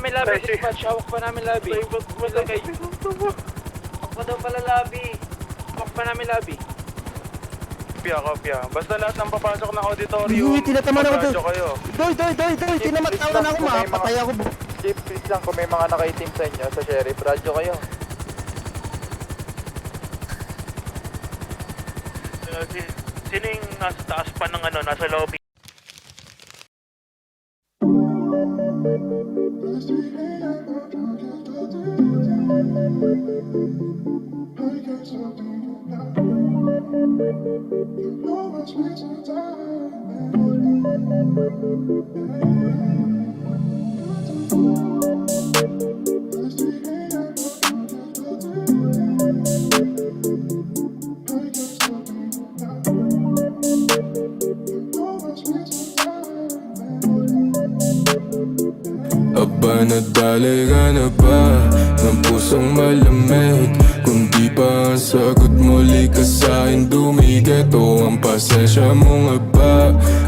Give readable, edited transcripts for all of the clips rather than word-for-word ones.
namin labi, dispatch. Hawak pa namin labi. Hawak pa daw pala labi. Hawak pa namin labi. Kopya. Basta lahat ng papasok ng auditorium. Uy, tinataman ako doon. Kayo. Doy, tinamatawan ako, makapatay ako. Chief, please lang kung may mga nakaitim sa inyo sa sheriff, radyo kayo. Sino yung nasa taas pa ng nasa lobby? Aba, nadali ka na ba ng pusong malamig? Kung di pa ang sagot, muli ka sa'kin dumikit. O ang pasensya mo nga ba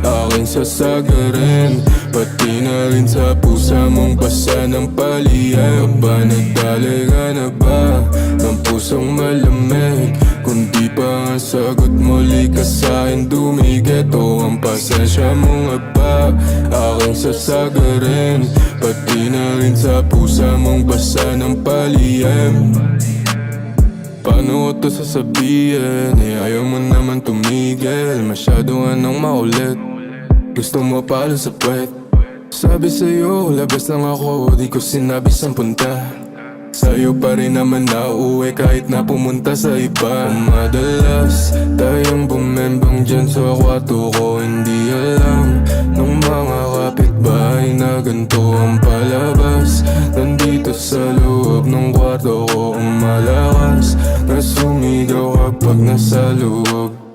aking sasagarin, pati na rin sa pusa mong basa ng palihim. Aba, nadali ka na ba ng pusong malamig? Kung di pa ang sagot, muli ka sa'kin dumikit. O ang pasensya mo nga ba aking sasagarin, pati na rin sa pusa mong basa ng palihim. Paano ko to sasabihin? Ayaw mo naman tumigil. Masyado ka nang maulit. Gusto mo palo sa puwet. Sabi sa'yo, labas lang ako. Di ko sinabi saan punta. Sa'yo pa rin naman nauwi kahit na pumunta sa iba. Madalas tayong bumembang dyan sa kwarto ko. Hindi alam nung mga kapitbahay na ganito ang palabas. Nandito sa loob ng kwarto ko malakas na sumigaw kapag nasa loob.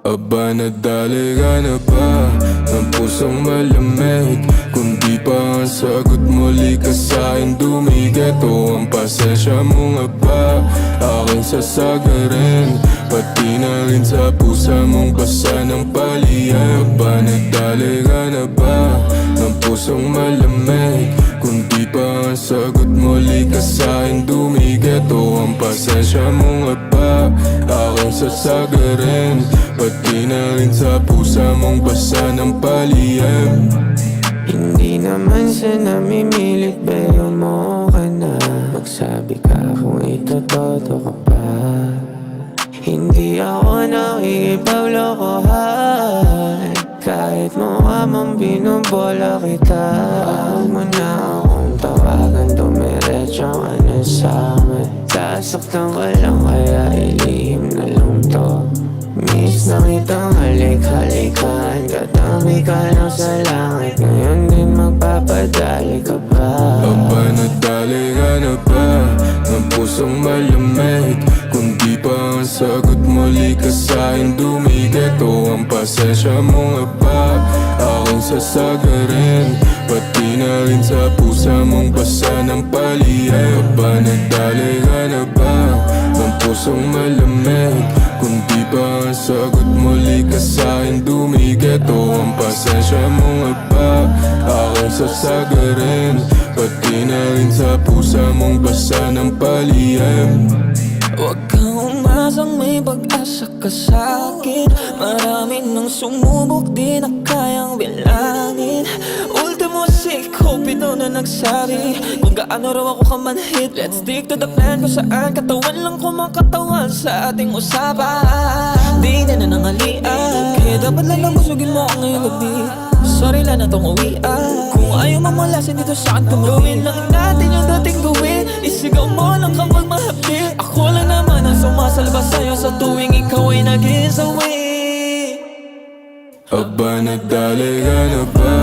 Aba, nadali ka na ba ng pusong malamig? Kung di pa ang sagot, muli ka sa'kin dumikit. O ang pasensya mo nga ba aking sasagarin, pati na rin sa pusa mong basa ng palihim. Aba, nadali ka na ba ng pusong malamig? Kung di pa ang sagot, muli ka sa'kin dumikit. O ang pasensya mo nga ba aking sasagarin, pati na rin sa pusa mong basa ng palihim. Hindi naman siya namimilit, pero mo ka na. Magsabi ka kung itotodo ka pa. Hindi ako nakikipaglokohan, kahit mukha mong binubola kita. Huwag mo na akong tawagan, dumiretso ka na sa'kin. Sasaktan ka lang kaya ilihim na lang to. Miss na kitang halik-halikan, kadami ka lang sa langit. Ngayon din magpapadali ka ba? Aba, nadali ka na ba ng pusong malamig? Kung di pa ang sagot, muli ka sa'kin dumikit. O ang pasensya mo nga ba aking sasagarin, pati na rin sa pusa mong basa ng palihim. Aba, nadali ka na ba ng pusong malamig? Kung di pa ang sagot, muli ka sa'kin dumikit. O ang pasensya mo nga ba aking sasagarin, pati na rin sa pusa mong basa ng palihim. Huwag kang umasang may pag-asa ka sa'kin. Marami nang sumubok, di na kayang bilangin. Ultimo si Cupido na nagsabi kung gaano raw ako kamanhid. Let's stick to the plan kung saan katawan lang kumakatawan sa ating usapan. Di na nanangalian, kaya dapat lang busugin mo ako ngayong gabi. Sorry lang na tong uwian. Kung ayaw mamalasin dito saan ka gawin lang natin yung dating gawin. Isigaw mo lang kapag mahapdi. Ako lang naman ang sumasalba sa'yo sa tuwing ikaw ay nag-isawi. Aba, nadali ka na ba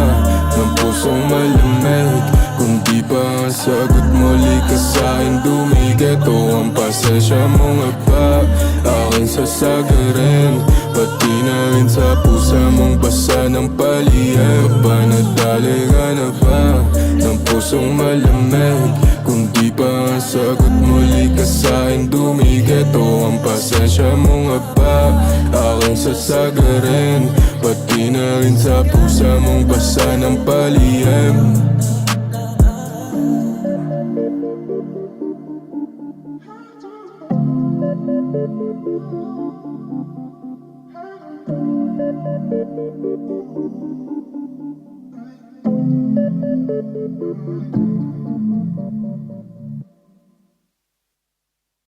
ng pusong malamig? Kung di pa ang sagot, muli ka sa'kin dumikit. O ang pasensya mo nga ba aking sasagarin, pati na rin sa pusa mong basa ng palihim. Aba, nadali ka na ba ng pusong malamig? Kung di pa ang sagot, muli ka sa'kin dumikit. O ang pasensya mo nga ba aking sasagarin, pati na rin sa pusa mong basa ng palihim.